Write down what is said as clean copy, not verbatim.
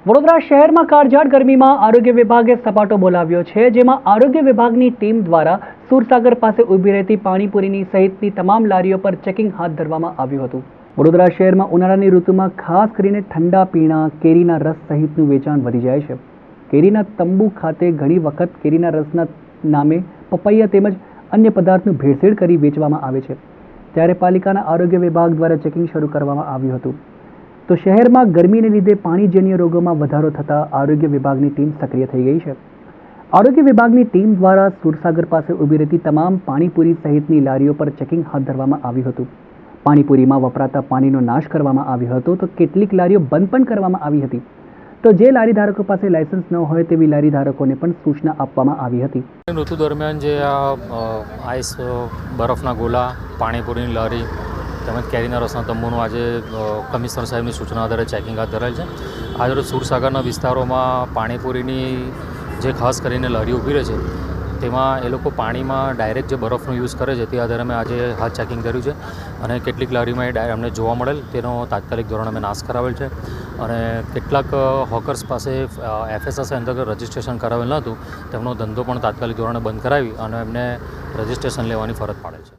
વડોદરા શહેરમાં કાળઝાળ ગરમીમાં આરોગ્ય વિભાગે સપાટો બોલાવ્યો છે, જેમાં આરોગ્ય વિભાગની ટીમ દ્વારા સુરસાગર પાસે ઊભી રહેતી પાણીપુરીની સહિતની તમામ લારીઓ પર ચેકિંગ હાથ ધરવામાં આવ્યું હતું। વડોદરા શહેરમાં ઉનાળાની ઋતુમાં ખાસ કરીને ઠંડા પીણા, કેરીના રસ સહિતનું વેચાણ વધી જાય છે। કેરીના તંબુ ખાતે ઘણી વખત કેરીના રસના નામે પપૈયા તેમજ અન્ય પદાર્થનું ભેળસેળ કરી વેચવામાં આવે છે, ત્યારે પાલિકાના આરોગ્ય વિભાગ દ્વારા ચેકિંગ શરૂ કરવામાં આવ્યું હતું। તો શહેરમાં ગરમીને લીધે પાણીજન્ય રોગોમાં વધારો થતાં આરોગ્ય વિભાગની ટીમ સક્રિય થઈ ગઈ છે। આરોગ્ય વિભાગની ટીમ દ્વારા સુરસાગર પાસે ઊભી રહેતી તમામ પાણીપુરી સહિતની લારીઓ પર ચેકિંગ હાથ ધરવામાં આવ્યું હતું। પાણીપુરીમાં વપરાતા પાણીનો નાશ કરવામાં આવ્યો હતો, તો કેટલીક લારીઓ બંધ પણ કરવામાં આવી હતી। તો જે લારી ધારકો પાસે લાયસન્સ ન હોય તેવી લારી ધારકોને પણ સૂચના આપવામાં આવી હતી। ઋતુ દરમિયાન જે આઈસ બરફના ગોલા, પાણીપુરીની લારી તેમજ કેરીના રસના તંબુનું આજે કમિશનર સાહેબની સૂચના આધારે ચેકિંગ હાથ ધરાયેલ છે। આજરોજ સુરસાગરના વિસ્તારોમાં પાણીપુરીની જે ખાસ કરીને લારી ઊભી રહે છે તેમાં એ લોકો પાણીમાં ડાયરેક્ટ જે બરફનો યુઝ કરે છે તે આધારે અમે આજે હાથ ચેકિંગ કર્યું છે અને કેટલીક લારીમાં અમને જોવા મળેલ તેનો તાત્કાલિક ધોરણે અમે નાશ કરાવેલ છે અને કેટલાક હોકર્સ પાસે FSSAI અંતર્ગત રજિસ્ટ્રેશન કરાવેલ ન હતું તેમનો ધંધો પણ તાત્કાલિક ધોરણે બંધ કરાવી અને એમને રજિસ્ટ્રેશન લેવાની ફરજ પાડેલ છે।